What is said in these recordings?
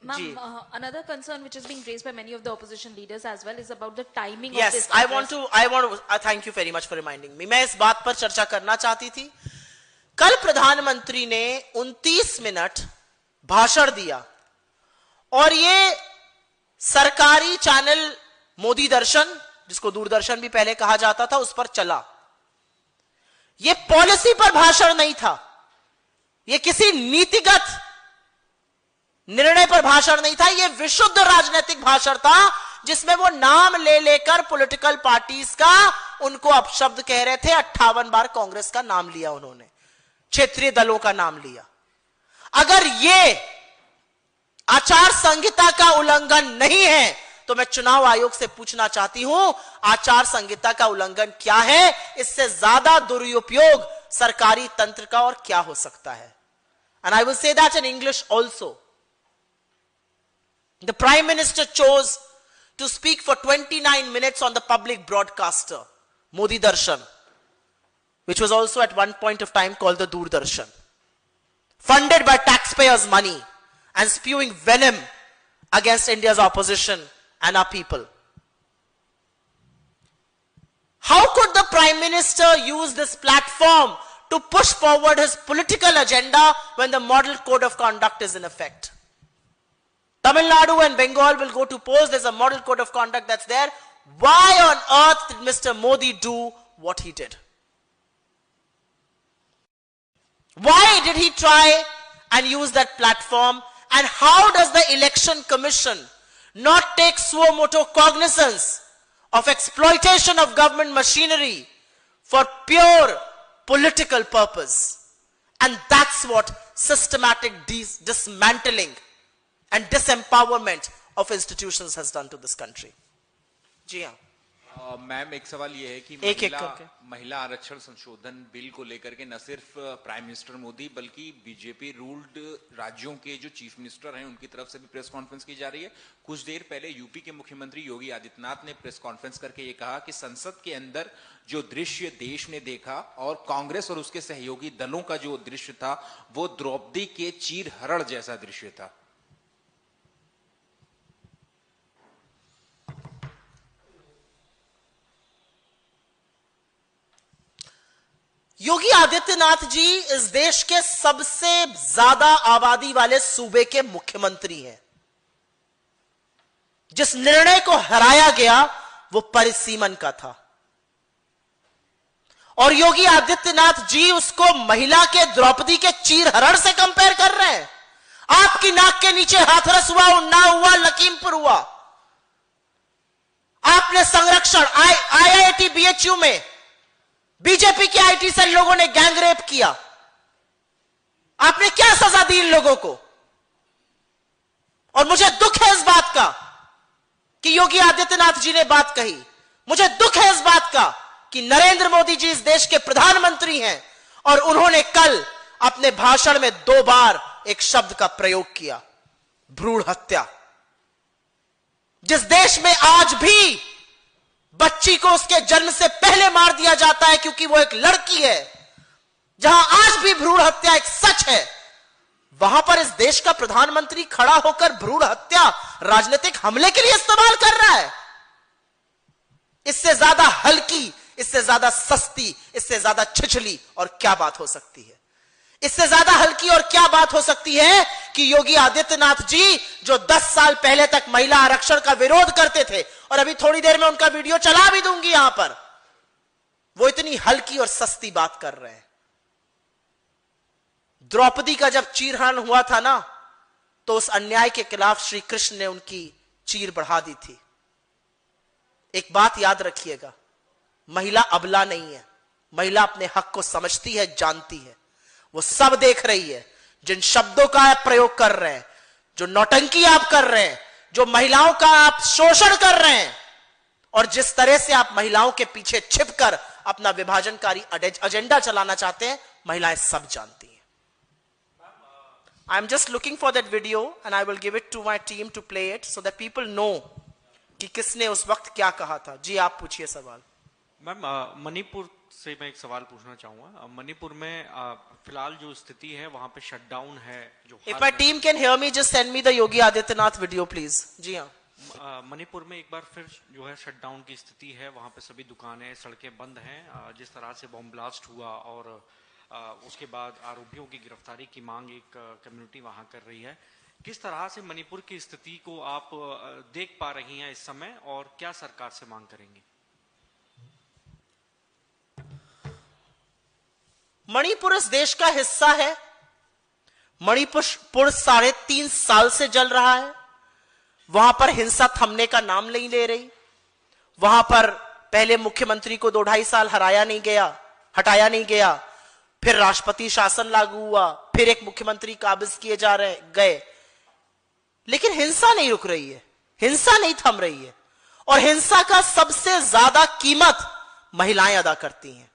Ma'am, another concern which is being raised by many of the opposition leaders as well is about the timing yes, of this. I want to thank you very much for reminding me. मैं इस बात पर चर्चा करना चाहती थी. कल प्रधानमंत्री ने 29 मिनट भाषण दिया और ये सरकारी चैनल मोदी दर्शन, जिसको दूरदर्शन भी पहले कहा जाता था, उस पर चला. ये पॉलिसी पर भाषण नहीं था, ये किसी नीतिगत निर्णय पर भाषण नहीं था, ये विशुद्ध राजनीतिक भाषण था जिसमें वो नाम ले लेकर पॉलिटिकल पार्टीज का उनको अपशब्द कह रहे थे. 58 बार कांग्रेस का नाम लिया उन्होंने, क्षेत्रीय दलों का नाम लिया. अगर ये आचार संहिता का उल्लंघन नहीं है तो मैं चुनाव आयोग से पूछना चाहती हूं, आचार संहिता का उल्लंघन क्या है? इससे ज्यादा दुरुपयोग सरकारी तंत्र का और क्या हो सकता है? And I will say that in English also. The Prime Minister chose to speak for 29 minutes on the public broadcaster, Modi Darshan, which was also at one point of time called the Doordarshan, funded by taxpayers' money and spewing venom against India's opposition and our people. How could the Prime Minister use this platform to push forward his political agenda when the model code of conduct is in effect? Tamil Nadu and Bengal will go to polls. There's a model code of conduct that's there. Why on earth did Mr. Modi do what he did? Why did he try and use that platform? And how does the Election Commission not take suo motu cognizance of exploitation of government machinery for pure political purpose? And that's what systematic dismantling and disempowerment of institutions has done to this country. जी हाँ. Ma'am, एक सवाल ये है कि महिला आरक्षण संशोधन bill को लेकर के न सिर्फ प्राइम मिनिस्टर मोदी बल्कि बीजेपी रूल्ड राज्यों के जो चीफ मिनिस्टर हैं उनकी तरफ से भी प्रेस कॉन्फ्रेंस की जा रही है. कुछ देर पहले यूपी के मुख्यमंत्री योगी आदित्यनाथ ने प्रेस कॉन्फ्रेंस करके ये कहा कि संसद के अंदर जो दृश्य देश ने देखा और कांग्रेस और उसके सहयोगी दलों का जो दृश्य था वो द्रौपदी के चीरहरण जैसा दृश्य था. योगी आदित्यनाथ जी इस देश के सबसे ज्यादा आबादी वाले सूबे के मुख्यमंत्री हैं. जिस निर्णय को हराया गया वो परिसीमन का था और योगी आदित्यनाथ जी उसको महिला के द्रौपदी के चीरहरण से कंपेयर कर रहे हैं. आपकी नाक के नीचे हाथरस हुआ, उन्नाव हुआ, लखीमपुर हुआ. आपने संरक्षण IIT BHU में बीजेपी के IT सेल लोगों ने गैंग रेप किया. आपने क्या सजा दी इन लोगों को? और मुझे दुख है इस बात का कि योगी आदित्यनाथ जी ने बात कही. मुझे दुख है इस बात का कि नरेंद्र मोदी जी इस देश के प्रधानमंत्री हैं और उन्होंने कल अपने भाषण में 2 बार एक शब्द का प्रयोग किया, भ्रूण हत्या. जिस देश में आज भी बच्ची को उसके जन्म से पहले मार दिया जाता है क्योंकि वो एक लड़की है, जहां आज भी भ्रूण हत्या एक सच है, वहां पर इस देश का प्रधानमंत्री खड़ा होकर भ्रूण हत्या राजनीतिक हमले के लिए इस्तेमाल कर रहा है. इससे ज्यादा हल्की, इससे ज्यादा सस्ती, इससे ज्यादा छिछली और क्या बात हो सकती है? इससे ज्यादा हल्की और क्या बात हो सकती है कि योगी आदित्यनाथ जी जो 10 साल पहले तक महिला आरक्षण का विरोध करते थे, और अभी थोड़ी देर में उनका वीडियो चला भी दूंगी यहां पर, वो इतनी हल्की और सस्ती बात कर रहे हैं. द्रौपदी का जब चीरहरण हुआ था ना, तो उस अन्याय के खिलाफ श्री कृष्ण ने उनकी चीर बढ़ा दी थी. एक बात याद रखिएगा, महिला अबला नहीं है. महिला अपने हक को समझती है, जानती है. वो सब देख रही है. जिन शब्दों का आप प्रयोग कर रहे हैं, जो नौटंकी आप कर रहे हैं, जो महिलाओं का आप शोषण कर रहे हैं, और जिस तरह से आप महिलाओं के पीछे छिपकर अपना विभाजनकारी एजेंडा चलाना चाहते हैं, महिलाएं सब जानती हैं. I am just looking for that video and I will give it to my team to play it so that people know कि किसने उस वक्त क्या कहा था. जी आप पूछिए सवाल. मैम, मणिपुर से मैं एक सवाल पूछना चाहूंगा। मणिपुर में फिलहाल जो स्थिति है वहां पे शटडाउन है जो if my team can hear me just send me the Yogi Adityanath video please. जी हाँ, मणिपुर में एक बार फिर जो है शटडाउन की स्थिति है, वहां पे सभी दुकानें सड़कें बंद हैं। जिस तरह से बॉम्ब ब्लास्ट हुआ और उसके बाद आरोपियों की गिरफ्तारी की मांग एक कम्युनिटी वहां कर रही है, किस तरह से मणिपुर की स्थिति को आप देख पा रही हैं इस समय और क्या सरकार से मांग करेंगी? मणिपुर इस देश का हिस्सा है। मणिपुर 3.5 साल से जल रहा है। वहां पर हिंसा थमने का नाम नहीं ले रही। वहां पर पहले मुख्यमंत्री को 2-2.5 साल हटाया नहीं गया, फिर राष्ट्रपति शासन लागू हुआ, फिर एक मुख्यमंत्री काबिज किए गए, लेकिन हिंसा नहीं रुक रही है, हिंसा नहीं थम रही है। और हिंसा का सबसे ज्यादा कीमत महिलाएं अदा करती हैं।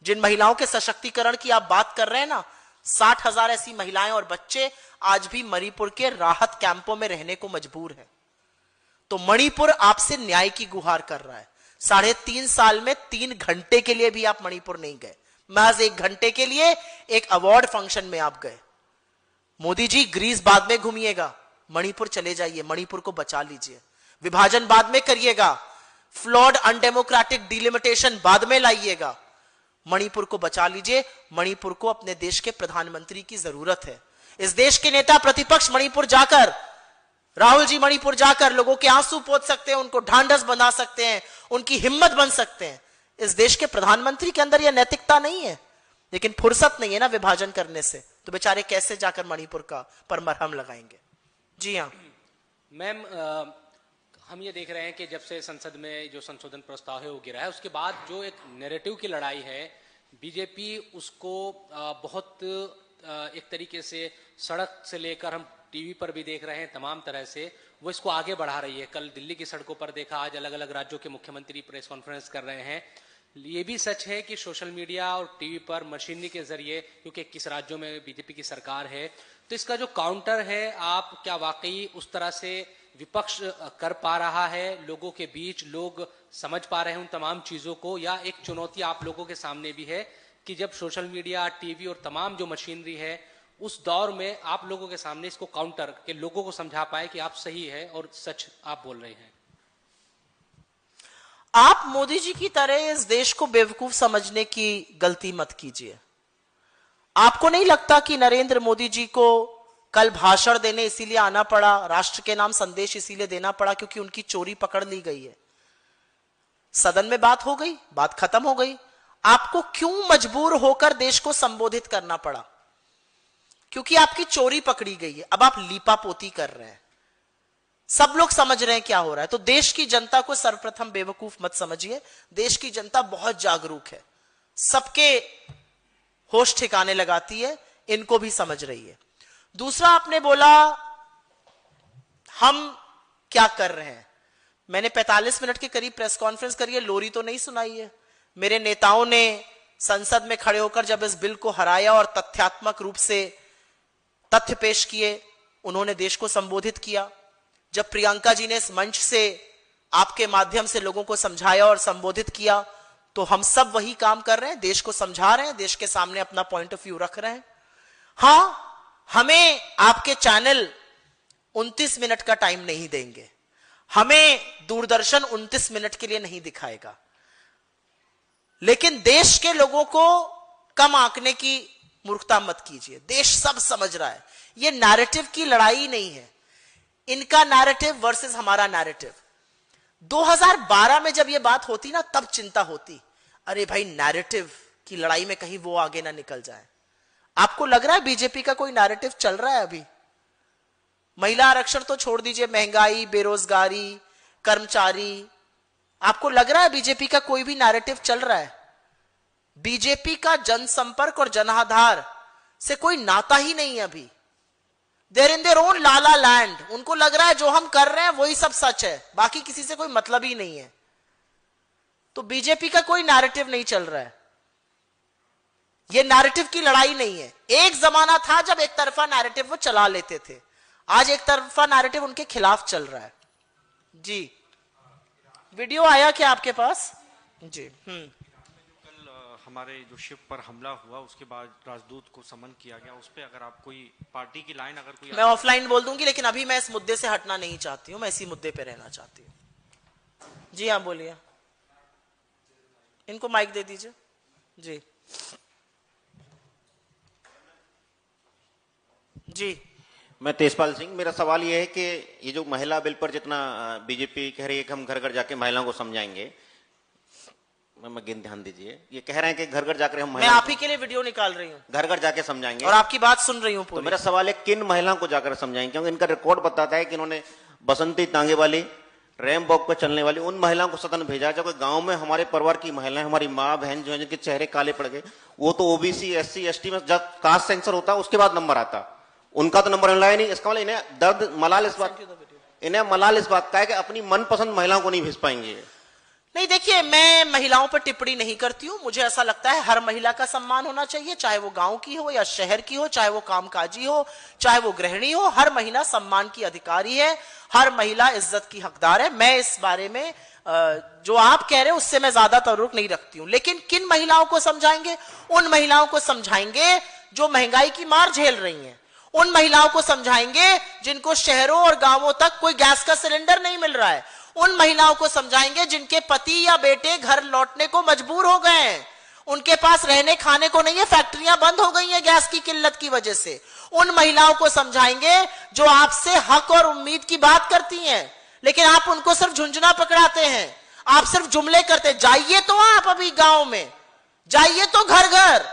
जिन महिलाओं के सशक्तिकरण की आप बात कर रहे हैं ना, 60,000 ऐसी महिलाएं और बच्चे आज भी मणिपुर के राहत कैंपों में रहने को मजबूर है। तो मणिपुर आपसे न्याय की गुहार कर रहा है। 3.5 साल में 3 घंटे के लिए भी आप मणिपुर नहीं गए, महज 1 घंटे के लिए एक अवार्ड फंक्शन में आप गए। मोदी जी, ग्रीस बाद में घूमिएगा, मणिपुर चले जाइए, मणिपुर को बचा लीजिए। विभाजन बाद में करिएगा, फ्लॉड अनडेमोक्रेटिक डिलिमिटेशन बाद में लाइएगा, मणिपुर को बचा लीजिए। मणिपुर को अपने देश के प्रधानमंत्री की जरूरत है। इस देश के नेता प्रतिपक्ष मणिपुर जाकर, राहुल जी मणिपुर जाकर लोगों के आंसू पोंछ सकते हैं, उनको ढांढस बंधा सकते हैं, उनकी हिम्मत बन सकते हैं। इस देश के प्रधानमंत्री के अंदर यह नैतिकता नहीं है, लेकिन फुर्सत नहीं है ना विभाजन करने से, तो बेचारे कैसे जाकर मणिपुर पर मरहम लगाएंगे। जी हाँ मैम, हम ये देख रहे हैं कि जब से संसद में जो संशोधन प्रस्ताव है वो गिरा है, उसके बाद जो एक नैरेटिव की लड़ाई है, बीजेपी उसको बहुत एक तरीके से सड़क से लेकर हम टीवी पर भी देख रहे हैं, तमाम तरह से वो इसको आगे बढ़ा रही है। कल दिल्ली की सड़कों पर देखा, आज अलग अलग राज्यों के मुख्यमंत्री प्रेस कॉन्फ्रेंस कर रहे हैं। ये भी सच है कि सोशल मीडिया और टीवी पर मशीनरी के जरिए, क्योंकि किस राज्यों में बीजेपी की सरकार है, तो इसका जो काउंटर है, आप क्या वाकई उस तरह से विपक्ष कर पा रहा है? लोगों के बीच लोग समझ पा रहे हैं उन तमाम चीजों को, या एक चुनौती आप लोगों के सामने भी है कि जब सोशल मीडिया, टीवी और तमाम जो मशीनरी है, उस दौर में आप लोगों के सामने इसको काउंटर के लोगों को समझा पाए कि आप सही है और सच आप बोल रहे हैं? आप मोदी जी की तरह इस देश को बेवकूफ समझने की गलती मत कीजिए। आपको नहीं लगता कि नरेंद्र मोदी जी को कल भाषण देने इसीलिए आना पड़ा, राष्ट्र के नाम संदेश इसीलिए देना पड़ा क्योंकि उनकी चोरी पकड़ ली गई है? सदन में बात हो गई, बात खत्म हो गई। आपको क्यों मजबूर होकर देश को संबोधित करना पड़ा? क्योंकि आपकी चोरी पकड़ी गई है। अब आप लीपापोती कर रहे हैं, सब लोग समझ रहे हैं क्या हो रहा है। तो देश की जनता को सर्वप्रथम बेवकूफ मत समझिए। देश की जनता बहुत जागरूक है, सबके होश ठिकाने लगाती है, इनको भी समझ रही है। दूसरा, आपने बोला हम क्या कर रहे हैं। मैंने 45 मिनट के करीब प्रेस कॉन्फ्रेंस करी है, लोरी तो नहीं सुनाई है। मेरे नेताओं ने संसद में खड़े होकर जब इस बिल को हराया और तथ्यात्मक रूप से तथ्य पेश किए, उन्होंने देश को संबोधित किया। जब प्रियंका जी ने इस मंच से आपके माध्यम से लोगों को समझाया और संबोधित किया, तो हम सब वही काम कर रहे हैं, देश को समझा रहे हैं, देश के सामने अपना पॉइंट ऑफ व्यू रख रहे हैं। हां, हमें आपके चैनल 29 मिनट का टाइम नहीं देंगे, हमें दूरदर्शन 29 मिनट के लिए नहीं दिखाएगा, लेकिन देश के लोगों को कम आंकने की मूर्खता मत कीजिए। देश सब समझ रहा है। यह नैरेटिव की लड़ाई नहीं है, इनका नैरेटिव वर्सेस हमारा नैरेटिव। 2012 में जब यह बात होती ना, तब चिंता होती, अरे भाई नैरेटिव की लड़ाई में कहीं वो आगे ना निकल जाए। आपको लग रहा है बीजेपी का कोई नैरेटिव चल रहा है अभी? महिला आरक्षण तो छोड़ दीजिए, महंगाई, बेरोजगारी, कर्मचारी, आपको लग रहा है बीजेपी का कोई भी नैरेटिव चल रहा है? बीजेपी का जनसंपर्क और जनाधार से कोई नाता ही नहीं है अभी। They're in their own lala land. उनको लग रहा है जो हम कर रहे हैं वही सब सच है, बाकी किसी से कोई मतलब ही नहीं है। तो बीजेपी का कोई नैरेटिव नहीं चल रहा है। यह नैरेटिव की लड़ाई नहीं है। एक जमाना था जब एक तरफा नैरेटिव वो चला लेते थे, आज एक तरफा नैरेटिव उनके खिलाफ चल रहा है। जी, वीडियो आया क्या आपके पास? जी। कल हमारे जो शिप पर हमला हुआ उसके बाद राजदूत को समन किया गया, उस पर अगर आप कोई पार्टी की लाइन अगर कोई मैं ऑफलाइन बोल दूंगी, लेकिन अभी मैं इस मुद्दे से हटना नहीं चाहती हूं, मैं इसी मुद्दे पे रहना चाहती हूं। जी हाँ बोलिए, इनको माइक दे दीजिए। जी जी मैं तेजपाल सिंह, मेरा सवाल यह है कि ये जो महिला बिल पर जितना बीजेपी कह रही है कि हम घर घर जाके महिलाओं को समझाएंगे, मैं ध्यान दीजिए, ये कह रहे हैं कि घर घर जाकर हम मैं आप ही के लिए वीडियो निकाल रही हूँ, घर घर जाके समझाएंगे और आपकी बात सुन रही हूँ। तो मेरा सवाल है किन महिलाओं को जाकर समझाएंगे, क्योंकि इनका रिकॉर्ड बताता है कि इन्होंने बसंती तांगे वाली, रैम वॉक पर चलने वाली उन महिलाओं को सदन भेजा, जो गांव में हमारे परिवार की महिलाएं, हमारी माँ बहन जो है जिनके चेहरे काले पड़ गए, वो तो ओबीसी एससी एसटी में जब कास्ट सेंसर होता उसके बाद नंबर आता, उनका तो नंबर लाया नहीं। इसका मतलब इन्हें दर्द मलाल इस बात का है कि अपनी मनपसंद महिलाओं को नहीं भेज पाएंगे। नहीं, देखिए मैं महिलाओं पर टिप्पणी नहीं करती हूं, मुझे ऐसा लगता है हर महिला का सम्मान होना चाहिए, चाहे वो गांव की हो या शहर की हो, चाहे वो कामकाजी हो, चाहे वो गृहिणी हो, हर महिला सम्मान की अधिकारी है, हर महिला इज्जत की हकदार है। मैं इस बारे में जो आप कह रहे हैं उससे मैं ज्यादा तवरुक नहीं रखती हूं, लेकिन किन महिलाओं को समझाएंगे? उन महिलाओं को समझाएंगे जो महंगाई की मार झेल रही हैं, उन महिलाओं को समझाएंगे जिनको शहरों और गांवों तक कोई गैस का सिलेंडर नहीं मिल रहा है, उन महिलाओं को समझाएंगे जिनके पति या बेटे घर लौटने को मजबूर हो गए हैं, उनके पास रहने खाने को नहीं है, फैक्ट्रियां बंद हो गई हैं गैस की किल्लत की वजह से। उन महिलाओं को समझाएंगे जो आपसे हक और उम्मीद की बात करती हैं, लेकिन आप उनको सिर्फ झुंझुना पकड़ाते हैं, आप सिर्फ जुमले करते। जाइए तो आप अभी गांव में, जाइए तो घर घर,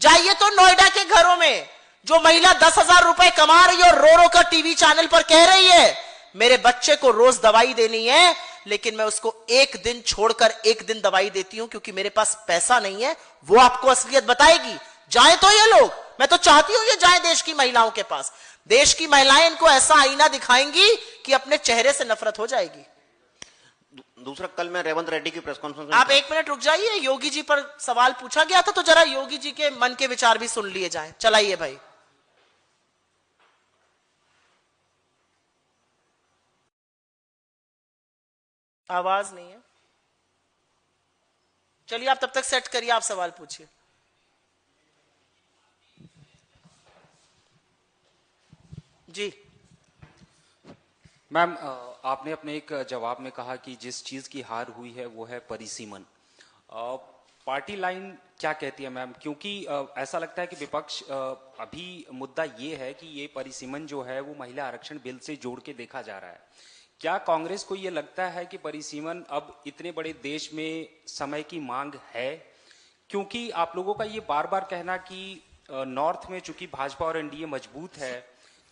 जाइए तो नोएडा के घरों में, जो महिला 10,000 रुपए कमा रही है और रो रो कर टीवी चैनल पर कह रही है मेरे बच्चे को रोज दवाई देनी है, लेकिन मैं उसको एक दिन छोड़कर एक दिन दवाई देती हूं क्योंकि मेरे पास पैसा नहीं है, वो आपको असलियत बताएगी। जाए तो ये लोग, मैं तो चाहती हूं ये जाए देश की महिलाओं के पास, देश की महिलाएं इनको ऐसा आईना दिखाएंगी कि अपने चेहरे से नफरत हो जाएगी। दूसरा, कल मैं रेवंत रेड्डी की प्रेस कॉन्फ्रेंस में, आप एक मिनट रुक जाइए, योगी जी पर सवाल पूछा गया था तो जरा योगी जी के मन के विचार भी सुन लिए जाए। चलाइए भाई। आवाज नहीं है, चलिए आप तब तक सेट करिए, आप सवाल पूछिए। जी मैम, आपने अपने एक जवाब में कहा कि जिस चीज की हार हुई है वो है परिसीमन। पार्टी लाइन क्या कहती है मैम? क्योंकि ऐसा लगता है कि विपक्ष अभी मुद्दा ये है कि ये परिसीमन जो है वो महिला आरक्षण बिल से जोड़ के देखा जा रहा है। क्या कांग्रेस को ये लगता है कि परिसीमन अब इतने बड़े देश में समय की मांग है? क्योंकि आप लोगों का ये बार बार कहना कि नॉर्थ में चूंकि भाजपा और एनडीए मजबूत है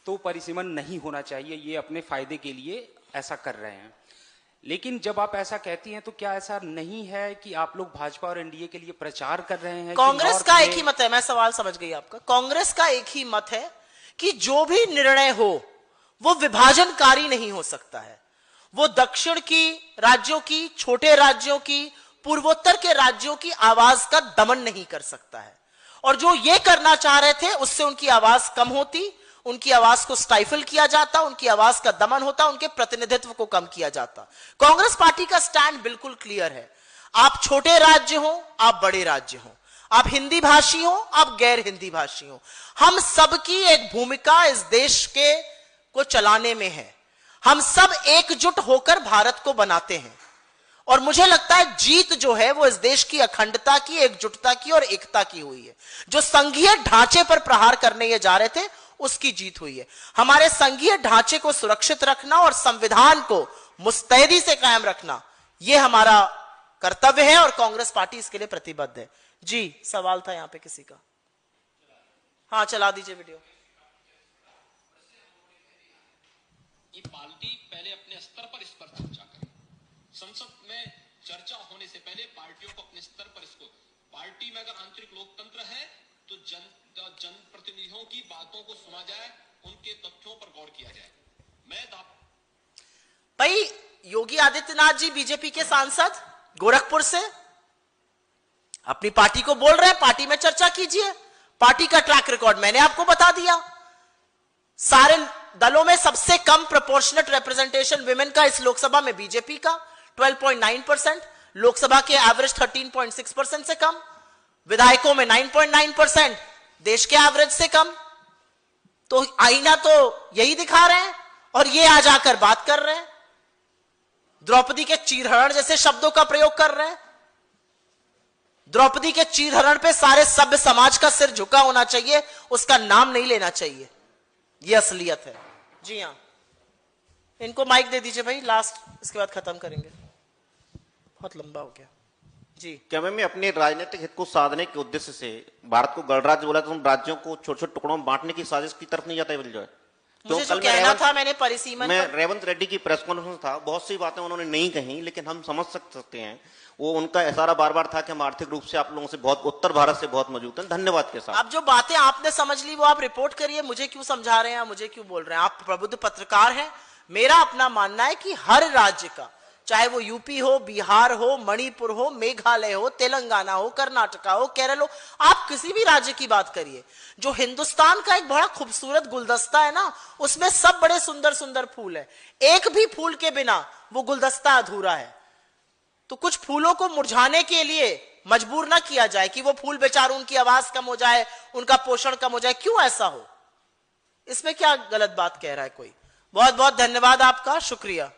तो परिसीमन नहीं होना चाहिए, ये अपने फायदे के लिए ऐसा कर रहे हैं। लेकिन जब आप ऐसा कहती हैं तो क्या ऐसा नहीं है कि आप लोग भाजपा और एनडीए के लिए प्रचार कर रहे हैं? कांग्रेस का एक ही मत है, मैं सवाल समझ गई आपका। कांग्रेस का एक ही मत है कि जो भी निर्णय हो वो विभाजनकारी नहीं हो सकता है, वो दक्षिण की राज्यों की, छोटे राज्यों की, पूर्वोत्तर के राज्यों की आवाज का दमन नहीं कर सकता है। और जो ये करना चाह रहे थे उससे उनकी आवाज कम होती, उनकी आवाज को स्टाइफल किया जाता, उनकी आवाज का दमन होता, उनके प्रतिनिधित्व को कम किया जाता। कांग्रेस पार्टी का स्टैंड बिल्कुल क्लियर है। आप छोटे राज्य हो, आप बड़े राज्य हो, आप हिंदी भाषी हो, आप गैर हिंदी भाषी हो, हम सबकी एक भूमिका इस देश के को चलाने में है। हम सब एकजुट होकर भारत को बनाते हैं और मुझे लगता है जीत जो है वो इस देश की अखंडता की, एकजुटता की और एकता की हुई है। जो संघीय ढांचे पर प्रहार करने ये जा रहे थे उसकी जीत हुई है। हमारे संघीय ढांचे को सुरक्षित रखना और संविधान को मुस्तैदी से कायम रखना ये हमारा कर्तव्य है और कांग्रेस पार्टी इसके लिए प्रतिबद्ध है। जी सवाल था यहां पे किसी का? हाँ चला दीजिए वीडियो। ये पार्टी पहले अपने स्तर पर इस पर चर्चा करे। संसद में चर्चा होने से पहले पार्टियों को अपने स्तर पर इसको, पार्टी में अगर आंतरिक लोकतंत्र है तो जनप्रतिनिधियों की बातों को सुना जाए, उनके तथ्यों पर गौर किया जाए। भाई योगी आदित्यनाथ जी बीजेपी के सांसद गोरखपुर से अपनी पार्टी को बोल रहे हैं पार्टी में चर्चा कीजिए। पार्टी का ट्रैक रिकॉर्ड मैंने आपको बता दिया। सारे दलों में सबसे कम प्रोपोर्शनेट रिप्रेजेंटेशन विमेन का इस लोकसभा में बीजेपी का 12.9%, लोकसभा के एवरेज 13.6% से कम। विधायकों में 9.9%, देश के एवरेज से कम। तो आईना तो यही दिखा रहे हैं और ये आ जाकर बात कर रहे हैं, द्रौपदी के चीरहरण जैसे शब्दों का प्रयोग कर रहे हैं। द्रौपदी के चीरहरण पे सारे सभ्य समाज का सिर झुका होना चाहिए, उसका नाम नहीं लेना चाहिए। यह असलियत है। जी हां, इनको माइक दे दीजिए भाई, लास्ट, इसके बाद खत्म करेंगे, बहुत लंबा हो गया। जी, क्या मैं अपने राजनीतिक हित को साधने के उद्देश्य से भारत को गणराज्य बोला तो उन राज्यों को छोटे छोटे टुकड़ों में बांटने की साजिश की तरफ नहीं जाता है जो मुझे जो कहना था मैंने परिसीमन मैं रेवंत रेड्डी की प्रेस कॉन्फ्रेंस था, बहुत सी बातें उन्होंने नहीं कही, लेकिन हम समझ सकते हैं वो उनका इशारा बार बार था कि हम आर्थिक रूप से आप लोगों से बहुत, उत्तर भारत से बहुत मजबूत हैं। धन्यवाद के साथ। अब जो बातें आपने समझ ली वो आप रिपोर्ट करिए, मुझे क्यों समझा रहे हैं, मुझे क्यों बोल रहे हैं? आप प्रबुद्ध पत्रकार हैं। मेरा अपना मानना है कि हर राज्य का, चाहे वो यूपी हो, बिहार हो, मणिपुर हो, मेघालय हो, तेलंगाना हो, कर्नाटका हो, केरल हो, आप किसी भी राज्य की बात करिए, जो हिंदुस्तान का एक बड़ा खूबसूरत गुलदस्ता है ना, उसमें सब बड़े सुंदर सुंदर फूल है। एक भी फूल के बिना वो गुलदस्ता अधूरा है। तो कुछ फूलों को मुरझाने के लिए मजबूर ना किया जाए कि वो फूल बेचारे, उनकी आवाज कम हो जाए, उनका पोषण कम हो जाए। क्यों ऐसा हो? इसमें क्या गलत बात कह रहा है कोई? बहुत बहुत धन्यवाद आपका, शुक्रिया।